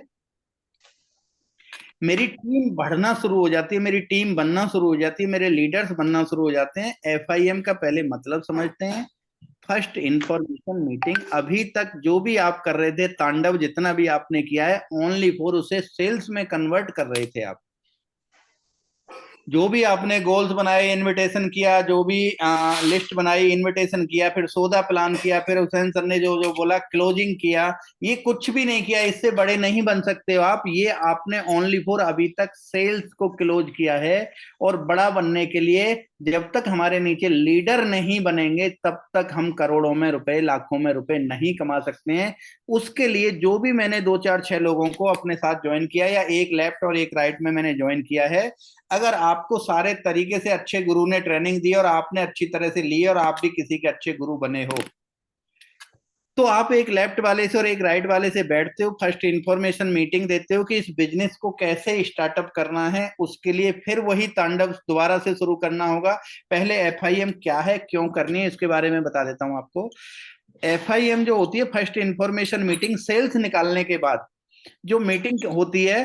मेरी टीम बढ़ना शुरू हो जाती है, मेरी टीम बनना शुरू हो जाती है, मेरे लीडर्स बनना शुरू हो जाते हैं। एफआईएम का पहले मतलब समझते हैं। First information meeting. अभी तक जो भी आप कर रहे थे, तांडव जितना भी आपने किया है, ओनली फॉर उसे सेल्स में कन्वर्ट कर रहे थे आप। जो भी आपने गोल्स बनाए, इनविटेशन किया, जो भी लिस्ट बनाई, इनविटेशन किया, फिर सौदा प्लान किया, फिर हुसैन सर ने जो जो बोला क्लोजिंग किया, ये कुछ भी नहीं किया। इससे बड़े नहीं बन सकते हो आप। ये आपने ओनली फॉर अभी तक सेल्स को क्लोज किया है। और बड़ा बनने के लिए जब तक हमारे नीचे लीडर नहीं बनेंगे, तब तक हम करोड़ों में रुपए, लाखों में रुपए नहीं कमा सकते हैं। उसके लिए जो भी मैंने 2 4 6 लोगों को अपने साथ ज्वाइन किया, या एक लेफ्ट और एक राइट में मैंने ज्वाइन किया है, अगर आपको सारे तरीके से अच्छे गुरु ने ट्रेनिंग दी और आपने अच्छी तरह से ली और आप भी किसी के अच्छे गुरु बने हो, तो आप एक लेफ्ट वाले से और एक राइट वाले से बैठते हो, फर्स्ट इंफॉर्मेशन मीटिंग देते हो कि इस बिजनेस को कैसे स्टार्टअप करना है, उसके लिए फिर वही तांडव दोबारा से शुरू करना होगा। पहले एफआईएम क्या है, क्यों करनी है, इसके बारे में बता देता हूं आपको। एफआईएम जो होती है, फर्स्ट इंफॉर्मेशन मीटिंग, सेल्स निकालने के बाद जो मीटिंग होती है,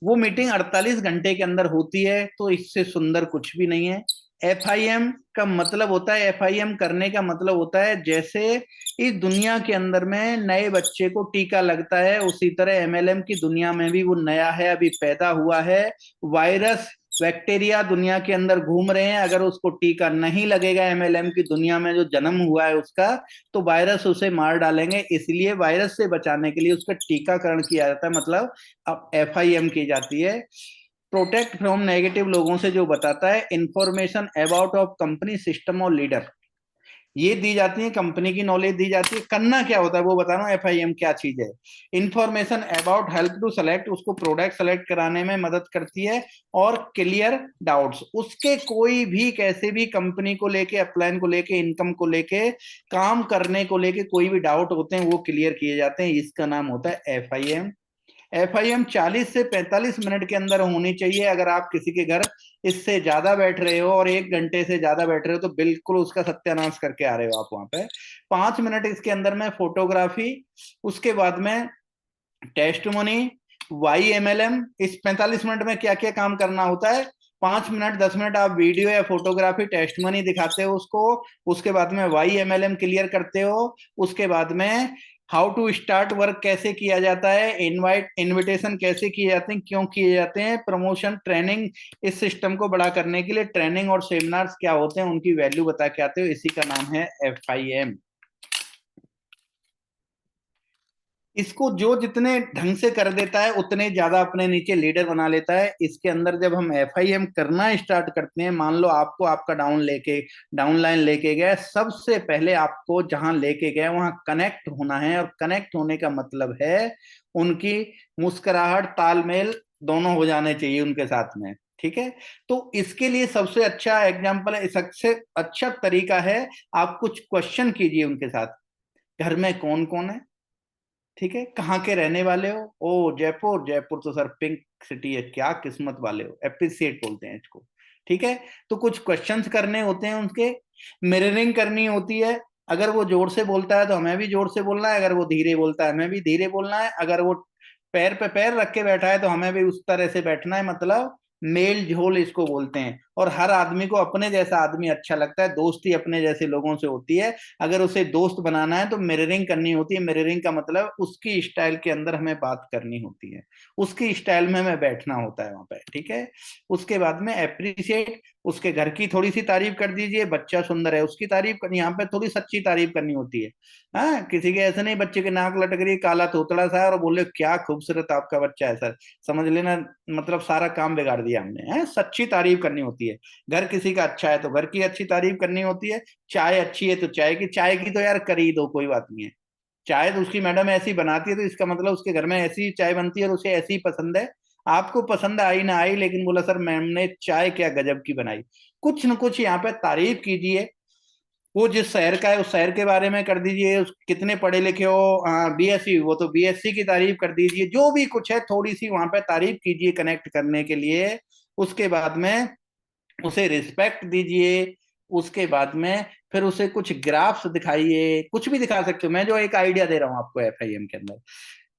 वो मीटिंग 48 घंटे के अंदर होती है, तो इससे सुंदर कुछ भी नहीं है। एफआईएम का मतलब होता है, एफआईएम करने का मतलब होता है जैसे इस दुनिया के अंदर में नए बच्चे को टीका लगता है, उसी तरह एमएलएम की दुनिया में भी वो नया है, अभी पैदा हुआ है। वायरस बैक्टीरिया दुनिया के अंदर घूम रहे हैं, अगर उसको टीका नहीं लगेगा एमएलएम की दुनिया में जो जन्म हुआ है उसका, तो वायरस उसे मार डालेंगे। इसलिए वायरस से बचाने के लिए उसका टीकाकरण किया जाता है, मतलब अब एफआईएम की जाती है। प्रोटेक्ट फ्रॉम नेगेटिव लोगों से जो बताता है, information about of company system और लीडर, ये दी जाती है, कंपनी की नॉलेज दी जाती है। करना क्या होता है वो बता रहा हूँ, एफआईएम क्या चीज है। Information about help to select, उसको प्रोडक्ट सेलेक्ट कराने में मदद करती है। और क्लियर डाउट्स, उसके कोई भी कैसे भी कंपनी को लेके, अपलाइन को लेके, इनकम को लेके, काम करने को लेके कोई भी डाउट होते हैं वो क्लियर किए जाते हैं, इसका नाम होता है एफआईएम। एफआईएम 40 से 45 मिनट के अंदर होनी चाहिए। अगर आप किसी के घर इससे ज्यादा बैठ रहे हो और 1 घंटे से ज्यादा बैठ रहे हो तो बिल्कुल उसका सत्यानाश करके आ रहे हो आप वहां पे। 5 मिनट इसके अंदर में फोटोग्राफी, उसके बाद में टेस्टमोनी, वाईएमएलएम। इस 45 मिनट में क्या क्या काम करना होता है, 5 मिनट 10 मिनट आप वीडियो या फोटोग्राफी टेस्टमनी दिखाते हो उसको, उसके बाद में वाईएमएलएम क्लियर करते हो, उसके बाद में हाउ टू स्टार्ट वर्क कैसे किया जाता है, इनविटेशन कैसे किए जाते हैं, क्यों किए जाते हैं, प्रमोशन ट्रेनिंग, इस सिस्टम को बड़ा करने के लिए ट्रेनिंग और सेमिनार्स क्या होते हैं उनकी वैल्यू बता के आते हो, इसी का नाम है एफआईएम। इसको जो जितने ढंग से कर देता है उतने ज्यादा अपने नीचे लीडर बना लेता है। इसके अंदर जब हम एफआईएम करना स्टार्ट करते हैं, मान लो आपको आपका डाउन लाइन लेके गए, सबसे पहले आपको जहां लेके गए वहां कनेक्ट होना है, और कनेक्ट होने का मतलब है उनकी मुस्कुराहट, तालमेल दोनों हो जाने चाहिए उनके साथ में। ठीक है, तो इसके लिए सबसे अच्छा एग्जाम्पल है, सबसे अच्छा तरीका है, आप कुछ क्वेश्चन कीजिए उनके साथ। घर में कौन कौन है, ठीक है, कहाँ के रहने वाले हो, ओ जयपुर, जयपुर तो सर पिंक सिटी है, क्या किस्मत वाले हो, एप्रिसिएट बोलते हैं इसको। ठीक है, तो कुछ क्वेश्चंस करने होते हैं उनके, मिररिंग करनी होती है। अगर वो जोर से बोलता है तो हमें भी जोर से बोलना है, अगर वो धीरे बोलता है हमें भी धीरे बोलना है, अगर वो पैर पे पैर रख के बैठा है तो हमें भी उस तरह से बैठना है, मतलब मेल झोल इसको बोलते हैं। और हर आदमी को अपने जैसा आदमी अच्छा लगता है, दोस्ती अपने जैसे लोगों से होती है। अगर उसे दोस्त बनाना है तो मिररिंग करनी होती है। मिररिंग का मतलब उसकी स्टाइल के अंदर हमें बात करनी होती है, उसकी स्टाइल में हमें बैठना होता है वहां पे। ठीक है, उसके बाद में अप्रिशिएट, उसके घर की थोड़ी सी तारीफ कर दीजिए, बच्चा सुंदर है उसकी तारीफ करनी, यहाँ पे थोड़ी सच्ची तारीफ करनी होती है। हाँ, किसी के ऐसे नहीं, बच्चे के नाक लटक रही, काला तोतड़ा सा है और बोले क्या खूबसूरत आपका बच्चा है सर, समझ लेना मतलब सारा काम बिगाड़ दिया हमने। है, सच्ची तारीफ करनी होती है। घर किसी का अच्छा है तो घर की अच्छी तारीफ करनी होती है। चाय अच्छी है तो चाय की तो यार कर ही दो, कोई बात नहीं है। चाय तो उसकी मैडम ऐसी बनाती है तो इसका मतलब उसके घर में ऐसी चाय बनती है और उसे ऐसी ही पसंद है। आपको पसंद आई ना आई, लेकिन बोला सर मैम ने चाय क्या गजब की बनाई। कुछ न कुछ यहाँ पे तारीफ कीजिए। वो जिस शहर का है उस शहर के बारे में कर दीजिए, उस कितने पढ़े लिखे हो, बीएससी, वो तो बीएससी की तारीफ कर दीजिए, जो भी कुछ है थोड़ी सी वहां पे तारीफ कीजिए कनेक्ट करने के लिए। उसके बाद में उसे रिस्पेक्ट दीजिए। उसके बाद में फिर उसे कुछ ग्राफ्स दिखाइए, कुछ भी दिखा सकते हो, मैं जो एक आइडिया दे रहा हूँ आपको एफआईएम के अंदर।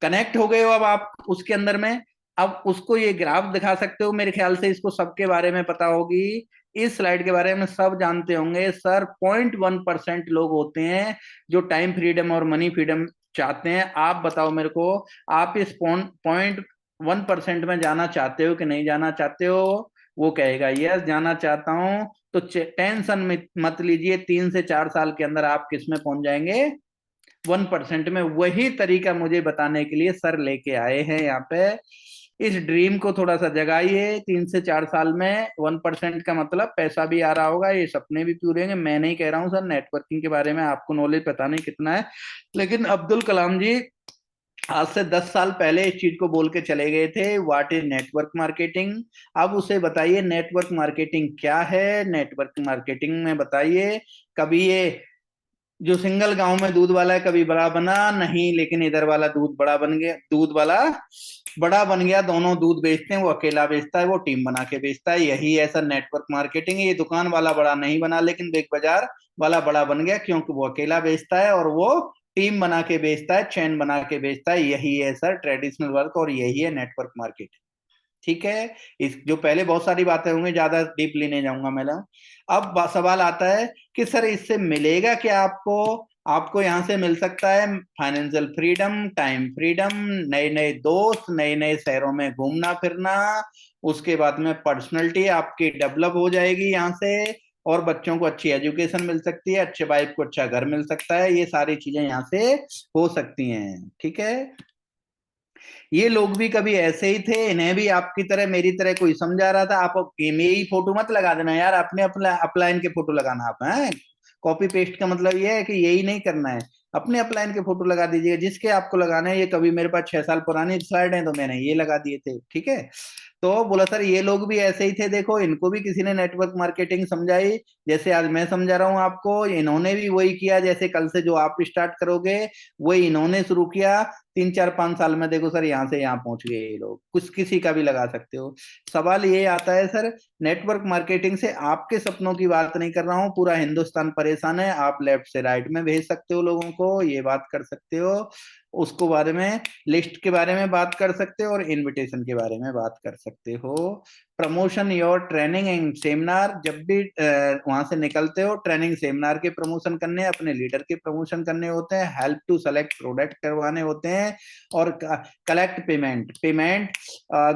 कनेक्ट हो गए हो अब आप उसके अंदर में, अब उसको ये ग्राफ दिखा सकते हो। मेरे ख्याल से इसको सबके बारे में पता होगी, इस स्लाइड के बारे में सब जानते होंगे सर। 0.1% लोग होते हैं जो टाइम फ्रीडम और मनी फ्रीडम चाहते हैं। आप बताओ मेरे को, आप इस 0.1% में जाना चाहते हो कि नहीं जाना चाहते हो। वो कहेगा यस जाना चाहता हूं, तो टेंशन मत लीजिए, 3 से 4 साल के अंदर आप किस में पहुंच जाएंगे, 1% में। वही तरीका मुझे बताने के लिए सर लेके आए हैं यहाँ पे। इस ड्रीम को थोड़ा सा जगाइए, 3 से 4 साल में 1% का मतलब पैसा भी आ रहा होगा, ये सपने भी पूरे होंगे। मैं नहीं कह रहा हूँ सर नेटवर्किंग के बारे में आपको नॉलेज पता नहीं कितना है, लेकिन अब्दुल कलाम जी आज से 10 साल पहले इस चीज को बोल के चले गए थे, व्हाट इज नेटवर्क मार्केटिंग। अब उसे बताइए नेटवर्क मार्केटिंग क्या है, नेटवर्क मार्केटिंग में बताइए कभी ये जो सिंगल गांव में दूध वाला है कभी बड़ा बना नहीं, लेकिन इधर वाला दूध बड़ा बन गया, दूध वाला बड़ा बन गया। दोनों दूध बेचते हैं, वो अकेला बेचता है, वो टीम बना के बेचता है। यही ऐसा नेटवर्क मार्केटिंग है। ये दुकान वाला बड़ा नहीं बना, लेकिन बिग बाजार वाला बड़ा बन गया, क्योंकि वो अकेला बेचता है और वो टीम बना के बेचता है, चैन बना के बेचता है। यही है सर ट्रेडिशनल वर्क, और यही है नेटवर्क मार्केटिंग। ठीक है। इस जो पहले बहुत सारी बातें होंगी, ज्यादा डीपली नहीं जाऊंगा मैं। अब सवाल आता है कि सर इससे मिलेगा क्या आपको? आपको यहाँ से मिल सकता है फाइनेंशियल फ्रीडम, टाइम फ्रीडम, नए नए दोस्त, नए नए शहरों में घूमना फिरना। उसके बाद में पर्सनैलिटी आपकी डेवलप हो जाएगी यहाँ से, और बच्चों को अच्छी एजुकेशन मिल सकती है, अच्छे वाइफ को अच्छा घर मिल सकता है। ये सारी चीजें यहाँ से हो सकती हैं। ठीक है। ये लोग भी कभी ऐसे ही थे, इन्हें भी आपकी तरह मेरी तरह कोई समझा रहा था। आप मेरी फोटो मत लगा देना यार, अपने अपना अपलाइन के फोटो लगाना आप हैं। कॉपी पेस्ट का मतलब ये है कि यही नहीं करना है। अपने अपलाइन के फोटो लगा दीजिएगा जिसके आपको लगाना है। ये कभी मेरे पास 6 साल पुरानी स्लाइड है, तो मैंने ये लगा दिए थे। ठीक है। तो बोला सर ये लोग भी ऐसे ही थे, देखो इनको भी किसी ने नेटवर्क मार्केटिंग समझाई, जैसे आज मैं समझा रहा हूं आपको। इन्होंने भी वही किया, जैसे कल से जो आप स्टार्ट करोगे वही इन्होंने शुरू किया। 3 4 5 साल में देखो सर यहाँ से यहाँ पहुंच गए ये लोग। कुछ किसी का भी लगा सकते हो। सवाल ये आता है सर, नेटवर्क मार्केटिंग से आपके सपनों की बात नहीं कर रहा हूँ, पूरा हिंदुस्तान परेशान है। आप लेफ्ट से राइट में भेज सकते हो लोगों को, ये बात कर सकते हो। उसको बारे में, लिस्ट के बारे में बात कर सकते हो, और इनविटेशन के बारे में बात कर सकते हो। Promotion your training and seminar, जब भी वहां से निकलते हो, ट्रेनिंग सेमिनार के प्रमोशन करने, अपने लीडर के प्रमोशन करने होते हैं, हेल्प टू सेलेक्ट प्रोडक्ट करवाने होते हैं, और कलेक्ट पेमेंट। पेमेंट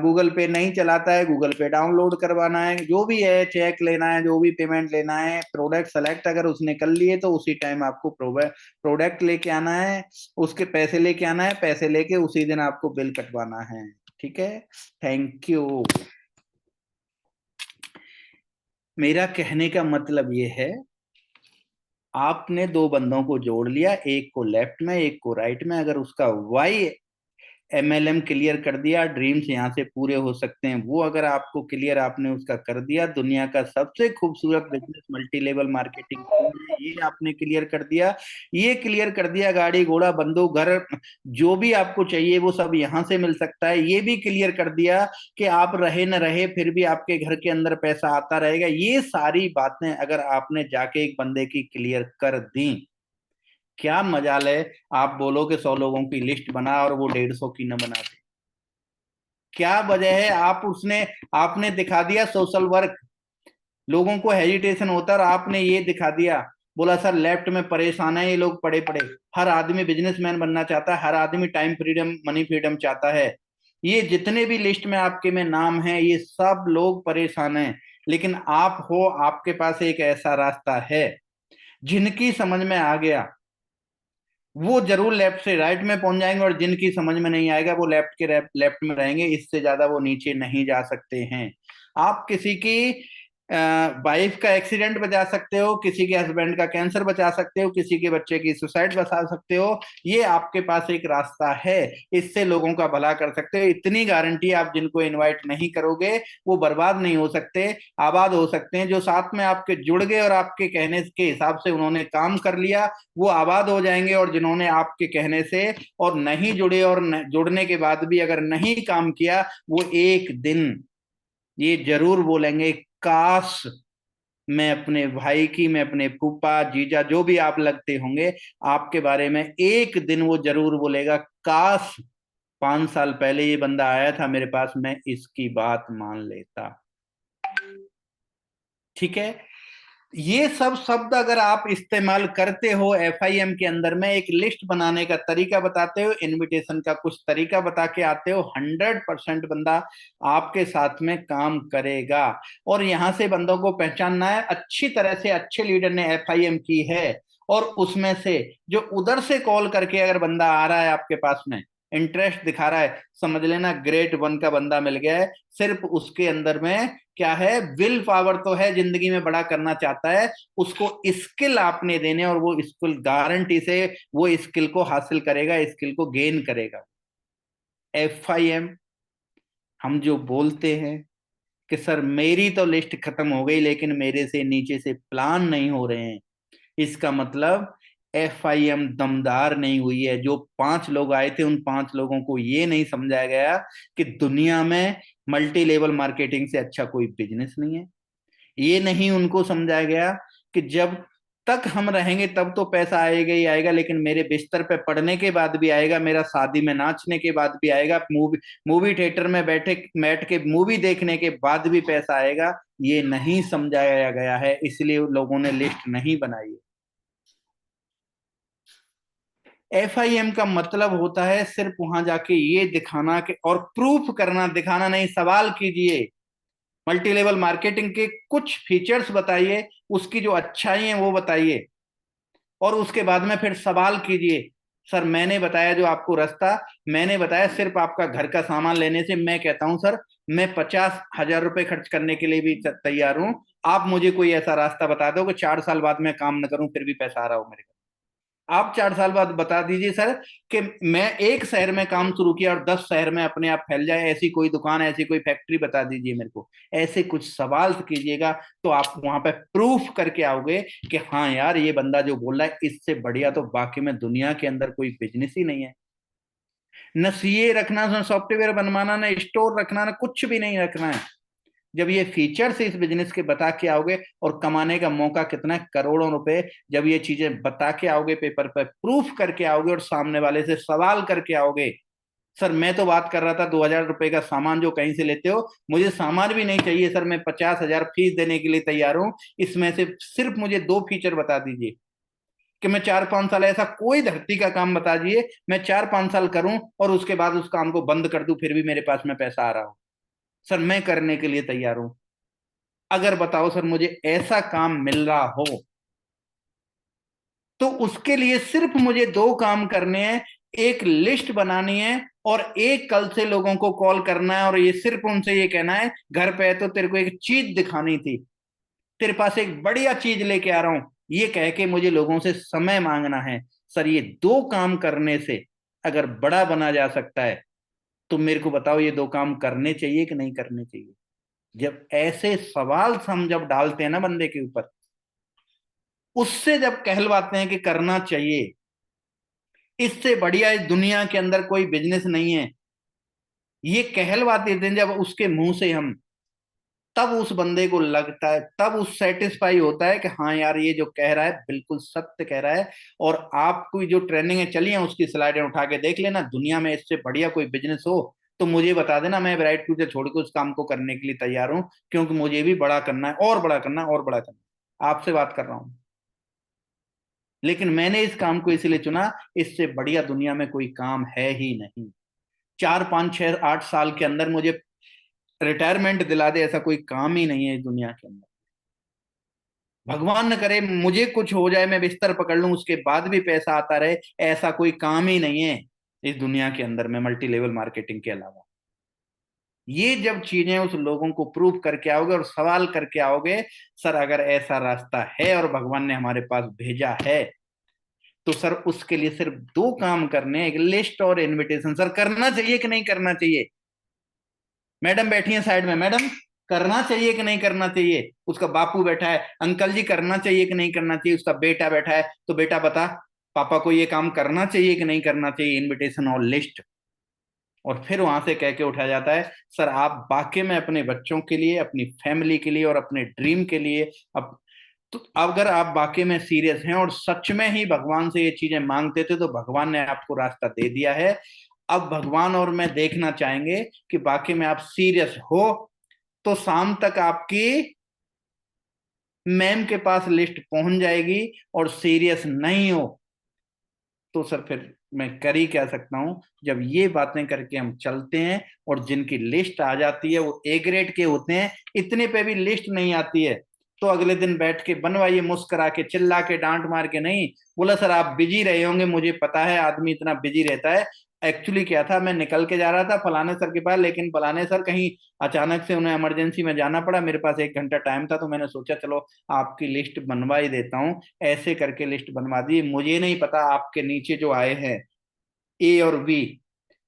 गूगल पे नहीं चलाता है, गूगल पे डाउनलोड करवाना है, जो भी है, चेक लेना है, जो भी पेमेंट लेना है। प्रोडक्ट सेलेक्ट अगर उसने कर लिए तो उसी टाइम आपको प्रोडक्ट लेके आना है, उसके पैसे लेके आना है, पैसे लेके उसी दिन आपको बिल कटवाना है। ठीक है। Thank you. मेरा कहने का मतलब ये है, आपने दो बंदों को जोड़ लिया, एक को लेफ्ट में एक को राइट में। अगर उसका वाई एमएलएम क्लियर कर दिया, ड्रीम्स यहाँ से पूरे हो सकते हैं। वो अगर आपको क्लियर आपने उसका कर दिया, दुनिया का सबसे खूबसूरत बिजनेस मल्टी लेवल मार्केटिंग ये आपने क्लियर कर दिया। ये क्लियर कर दिया, गाड़ी घोड़ा बंदूक घर जो भी आपको चाहिए वो सब यहाँ से मिल सकता है। ये भी क्लियर कर दिया कि आप रहे न रहे फिर भी आपके घर के अंदर पैसा आता रहेगा। ये सारी बातें अगर आपने जाके एक बंदे की क्लियर कर दी, क्या मजाल है। आप बोलो कि 100 लोगों की लिस्ट बना और वो 150 की न बना दे, क्या वजह है? आप उसने आपने दिखा दिया सोशल वर्क। लोगों को हेजिटेशन होता है, और आपने ये दिखा दिया। बोला सर लेफ्ट में परेशान है ये लोग पड़े पड़े। हर आदमी बिजनेसमैन बनना चाहता है, हर आदमी टाइम फ्रीडम मनी फ्रीडम चाहता है। ये जितने भी लिस्ट में आपके में नाम है, ये सब लोग परेशान हैं। लेकिन आप हो, आपके पास एक ऐसा रास्ता है। जिनकी समझ में आ गया वो जरूर लेफ्ट से राइट में पहुंच जाएंगे, और जिनकी समझ में नहीं आएगा वो लेफ्ट के लेफ्ट में रहेंगे। इससे ज्यादा वो नीचे नहीं जा सकते हैं। आप किसी की वाइफ का एक्सीडेंट बचा सकते हो, किसी के हस्बैंड का कैंसर बचा सकते हो, किसी के बच्चे की सुसाइड बचा सकते हो। ये आपके पास एक रास्ता है, इससे लोगों का भला कर सकते हो। इतनी गारंटी, आप जिनको इनवाइट नहीं करोगे वो बर्बाद नहीं हो सकते, आबाद हो सकते हैं। जो साथ में आपके जुड़ गए और आपके कहने के हिसाब से उन्होंने काम कर लिया, वो आबाद हो जाएंगे। और जिन्होंने आपके कहने से और नहीं जुड़े, और जुड़ने के बाद भी अगर नहीं काम किया, वो एक दिन ये जरूर बोलेंगे, काश मैं अपने भाई की, मैं अपने फूफा जीजा जो भी आप लगते होंगे आपके बारे में, एक दिन वो जरूर बोलेगा, काश 5 साल पहले ये बंदा आया था मेरे पास, मैं इसकी बात मान लेता। ठीक है। ये सब शब्द अगर आप इस्तेमाल करते हो एफआईएम के अंदर में, एक लिस्ट बनाने का तरीका बताते हो, इनविटेशन का कुछ तरीका बता के आते हो, 100% बंदा आपके साथ में काम करेगा। और यहां से बंदों को पहचानना है अच्छी तरह से, अच्छे लीडर ने एफआईएम की है। और उसमें से जो उधर से कॉल करके अगर बंदा आ रहा है आपके पास में, इंटरेस्ट दिखा रहा है, समझ लेना ग्रेड 1 का बंदा मिल गया है। सिर्फ उसके अंदर में क्या है, विल पावर तो है, जिंदगी में बड़ा करना चाहता है। उसको स्किल आपने देने, और वो स्किल गारंटी से वो स्किल को हासिल करेगा, स्किल को गेन करेगा। एफआईएम हम जो बोलते हैं कि सर मेरी तो लिस्ट खत्म हो गई लेकिन मेरे से नीचे से प्लान नहीं हो रहे हैं, इसका मतलब FIM दमदार नहीं हुई है। जो 5 लोग आए थे, उन 5 लोगों को ये नहीं समझाया गया कि दुनिया में मल्टी लेवल मार्केटिंग से अच्छा कोई बिजनेस नहीं है। ये नहीं उनको समझाया गया कि जब तक हम रहेंगे तब तो पैसा आएगा ही आएगा, लेकिन मेरे बिस्तर पे पड़ने के बाद भी आएगा, मेरा शादी में नाचने के बाद भी आएगा, मूवी मूवी थिएटर में बैठ के मूवी देखने के बाद भी पैसा आएगा। ये नहीं समझाया गया है, इसलिए लोगों ने लिस्ट नहीं बनाई। FIM का मतलब होता है सिर्फ वहां जाके ये दिखाना के और प्रूफ करना, दिखाना नहीं, सवाल कीजिए। मल्टी लेवल मार्केटिंग के कुछ फीचर्स बताइए, उसकी जो अच्छाई है वो बताइए, और उसके बाद में फिर सवाल कीजिए। सर मैंने बताया जो आपको रास्ता, मैंने बताया सिर्फ आपका घर का सामान लेने से, मैं कहता हूं सर मैं 50,000 रुपए खर्च करने के लिए भी तैयार हूं। आप मुझे कोई ऐसा रास्ता बता दो कि 4 साल बाद मैं काम न करूं फिर भी पैसा आ रहा हो मेरे घर। आप 4 साल बाद बता दीजिए सर कि मैं एक शहर में काम शुरू किया और 10 शहर में अपने आप फैल जाए, ऐसी कोई दुकान, ऐसी कोई फैक्ट्री बता दीजिए मेरे को। ऐसे कुछ सवाल कीजिएगा तो आप वहां पे प्रूफ करके आओगे कि हाँ यार ये बंदा जो बोल रहा है इससे बढ़िया तो बाकी में दुनिया के अंदर कोई बिजनेस ही नहीं है। न सीए रखना, न सॉफ्टवेयर बनवाना, न स्टोर रखना, न कुछ भी नहीं रखना है। जब ये फीचर्स इस बिजनेस के बता के आओगे, और कमाने का मौका कितना है, करोड़ों रुपए, जब ये चीजें बता के आओगे, पेपर पर प्रूफ करके आओगे और सामने वाले से सवाल करके आओगे। सर मैं तो बात कर रहा था 2,000 रुपए का सामान जो कहीं से लेते हो, मुझे सामान भी नहीं चाहिए सर, मैं 50,000 फीस देने के लिए तैयार हूं। इसमें से सिर्फ मुझे 2 फीचर बता दीजिए कि मैं 4-5 साल, ऐसा कोई धरती का काम बता दीजिए मैं 4-5 साल करूं और उसके बाद उस काम को बंद कर दूं फिर भी मेरे पास में पैसा आ रहा हो। सर मैं करने के लिए तैयार हूं। अगर बताओ सर मुझे ऐसा काम मिल रहा हो तो उसके लिए सिर्फ मुझे 2 काम करने हैं। एक लिस्ट बनानी है और एक कल से लोगों को कॉल करना है, और ये सिर्फ उनसे ये कहना है घर पे है तो तेरे को एक चीज दिखानी थी, तेरे पास एक बढ़िया चीज लेके आ रहा हूं, ये कह के मुझे लोगों से समय मांगना है। सर ये 2 काम करने से अगर बड़ा बना जा सकता है तो मेरे को बताओ ये 2 काम करने चाहिए कि नहीं करने चाहिए। जब ऐसे सवाल हम जब डालते हैं ना बंदे के ऊपर, उससे जब कहलवाते हैं कि करना चाहिए, इससे बढ़िया इस दुनिया के अंदर कोई बिजनेस नहीं है, ये कहलवाते थे जब उसके मुंह से हम, तब उस बंदे को लगता है, तब उस सेटिस्फाई होता है कि हाँ यार ये जो कह रहा है बिल्कुल सत्य कह रहा है। और आपको जो ट्रेनिंग है चली है उसकी स्लाइडें उठा के देख लेना, दुनिया में इससे बढ़िया कोई बिजनेस हो तो मुझे बता देना, मैं ब्राइट फ्यूचर छोड़ के उस काम को करने के लिए तैयार हूं, क्योंकि मुझे भी बड़ा करना है और बड़ा करना है और बड़ा करना है। आपसे बात कर रहा हूं, लेकिन मैंने इस काम को इसलिए चुना, इससे बढ़िया दुनिया में कोई काम है ही नहीं। 4-5-6-8 साल के अंदर मुझे रिटायरमेंट दिला दे ऐसा कोई काम ही नहीं है इस दुनिया के अंदर। भगवान न करे मुझे कुछ हो जाए, मैं बिस्तर पकड़ लूं उसके बाद भी पैसा आता रहे, ऐसा कोई काम ही नहीं है इस दुनिया के अंदर में मल्टी लेवल मार्केटिंग के अलावा। ये जब चीजें उस लोगों को प्रूव करके आओगे और सवाल करके आओगे, सर अगर ऐसा रास्ता है और भगवान ने हमारे पास भेजा है तो सर उसके लिए सिर्फ 2 काम करने हैं, एक लिस्ट और इनविटेशन। सर करना चाहिए कि नहीं करना चाहिए? मैडम बैठी है साइड में, मैडम करना चाहिए कि नहीं करना चाहिए? उसका बापू बैठा है, अंकल जी करना चाहिए कि नहीं करना चाहिए? उसका बेटा बैठा है, तो बेटा बता पापा को ये काम करना चाहिए कि नहीं करना चाहिए? इनविटेशन और लिस्ट। और फिर वहां से कह के उठाया जाता है सर आप वाकई में अपने बच्चों के लिए, अपनी फैमिली के लिए और अपने ड्रीम के लिए अब, तो अगर आप वाकई में सीरियस हैं और सच में ही भगवान से ये चीजें मांगते थे तो भगवान ने आपको रास्ता दे दिया है। अब भगवान और मैं देखना चाहेंगे कि बाकी में आप सीरियस हो, तो शाम तक आपकी मैम के पास लिस्ट पहुंच जाएगी, और सीरियस नहीं हो तो सर फिर मैं कर ही क्या सकता हूं। जब ये बातें करके हम चलते हैं और जिनकी लिस्ट आ जाती है वो ए ग्रेड के होते हैं, इतने पे भी लिस्ट नहीं आती है तो अगले दिन बैठ के बनवाइए, मुस्कुरा के, चिल्ला के, डांट मार के नहीं। बोला सर आप बिजी रहे होंगे, मुझे पता है आदमी इतना बिजी रहता है। एक्चुअली क्या था, मैं निकल के जा रहा था फलाने सर के पास, लेकिन फलाने सर कहीं अचानक से उन्हें इमरजेंसी में जाना पड़ा, मेरे पास 1 घंटा टाइम था, तो मैंने सोचा चलो आपकी लिस्ट बनवा ही देता हूँ। ऐसे करके लिस्ट बनवा दी। मुझे नहीं पता आपके नीचे जो आए हैं ए और बी,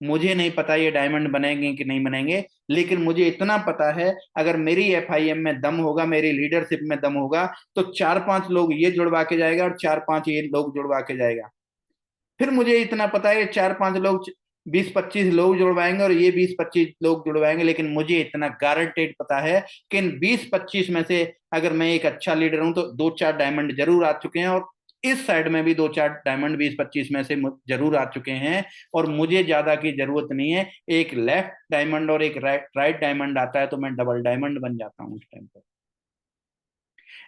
मुझे नहीं पता ये डायमंड बनेंगे कि नहीं बनेंगे, लेकिन मुझे इतना पता है अगर मेरी एफआईएम में दम होगा, मेरी लीडरशिप में दम होगा, तो 4-5 लोग ये जुड़वा के जाएगा और 4-5 ये लोग जुड़वा के जाएगा। फिर मुझे इतना पता है 4-5 लोग 20-25 लोग जुड़वाएंगे और ये 20-25 लोग जुड़वाएंगे, लेकिन मुझे इतना गारंटेड पता है कि इन 20-25 में से अगर मैं एक अच्छा लीडर हूं तो 2-4 डायमंड जरूर आ चुके हैं, और इस साइड में भी 2-4 डायमंड 20-25 में से जरूर आ चुके हैं। और मुझे ज्यादा की जरूरत नहीं है, एक लेफ्ट डायमंड और एक राइट डायमंड आता है तो मैं डबल डायमंड बन जाता हूँ उस टाइम पर।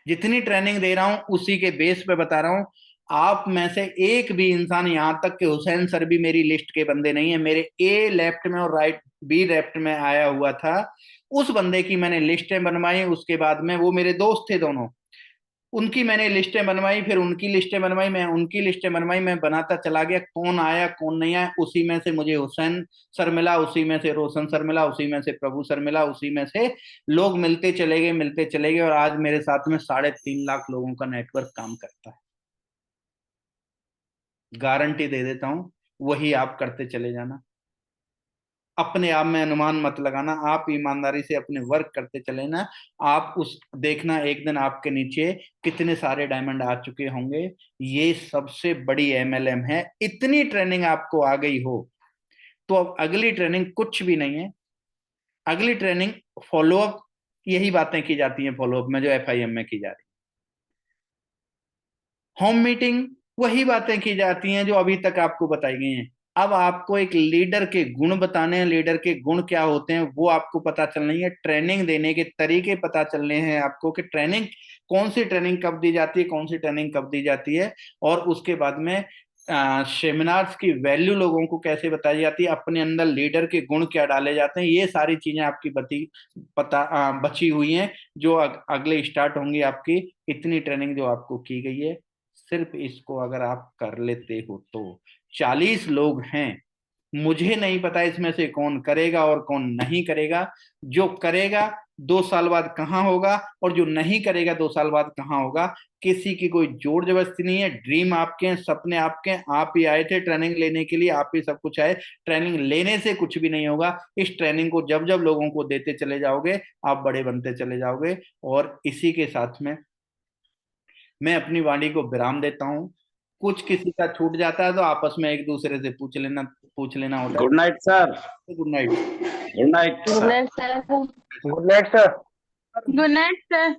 जितनी ट्रेनिंग दे रहा हूं उसी के बेस पे बता रहा हूं। आप में से एक भी इंसान, यहां तक कि हुसैन सर भी मेरी लिस्ट के बंदे नहीं है, मेरे ए लेफ्ट में और राइट बी लेफ्ट में आया हुआ था, उस बंदे की मैंने लिस्टें बनवाई। उसके बाद में वो मेरे दोस्त थे दोनों, उनकी मैंने लिस्टें बनवाई, फिर उनकी लिस्टें बनवाई, मैं उनकी लिस्टें बनवाई, मैं बनाता चला गया, कौन आया कौन नहीं आया। उसी में से मुझे हुसैन सर मिला, उसी में से रोशन सर मिला, उसी में से प्रभु सर मिला, उसी में से लोग मिलते चले गए, मिलते चले गए, और आज मेरे साथ में 3.5 लाख लोगों का नेटवर्क काम करता है। गारंटी दे देता हूं, वही आप करते चले जाना। अपने आप में अनुमान मत लगाना, आप ईमानदारी से अपने वर्क करते चले ना। आप उस देखना एक दिन आपके नीचे कितने सारे डायमंड आ चुके होंगे। ये सबसे बड़ी एमएलएम है। इतनी ट्रेनिंग आपको आ गई हो तो अब अगली ट्रेनिंग कुछ भी नहीं है। अगली ट्रेनिंग फॉलोअप, यही बातें की जाती हैं फॉलोअप में जो एफआईएम में की जा रही है। होम मीटिंग, वही बातें की जाती हैं जो अभी तक आपको बताई गई हैं। अब आपको एक लीडर के गुण बताने हैं, लीडर के गुण क्या होते हैं वो आपको पता चलना है, ट्रेनिंग देने के तरीके पता चलने हैं आपको कि ट्रेनिंग कौन सी ट्रेनिंग कब दी जाती है, कौन सी ट्रेनिंग कब दी जाती है। और उसके बाद में सेमिनार्स की वैल्यू लोगों को कैसे बताई जाती है, अपने अंदर लीडर के गुण क्या डाले जाते हैं, ये सारी चीजें आपकी बची हुई हैं जो अगले स्टार्ट होंगी आपकी। इतनी ट्रेनिंग जो आपको की गई है, सिर्फ इसको अगर आप कर लेते हो तो 40 लोग हैं, मुझे नहीं पता इसमें से कौन करेगा और कौन नहीं करेगा। जो करेगा 2 साल बाद कहाँ होगा, और जो नहीं करेगा 2 साल बाद कहाँ होगा, किसी की कोई जोर जबरदस्ती नहीं है। ड्रीम आपके हैं, सपने आपके हैं, आप ही आए थे ट्रेनिंग लेने के लिए, आप ही सब कुछ आए। ट्रेनिंग लेने से कुछ भी नहीं होगा, इस ट्रेनिंग को जब जब लोगों को देते चले जाओगे आप बड़े बनते चले जाओगे। और इसी के साथ में मैं अपनी वाणी को विराम देता हूँ। कुछ किसी का छूट जाता है तो आपस में एक दूसरे से पूछ लेना होता गुड नाइट सर। है। Good night. Good night good sir. Night sir. Good night sir. Good night sir.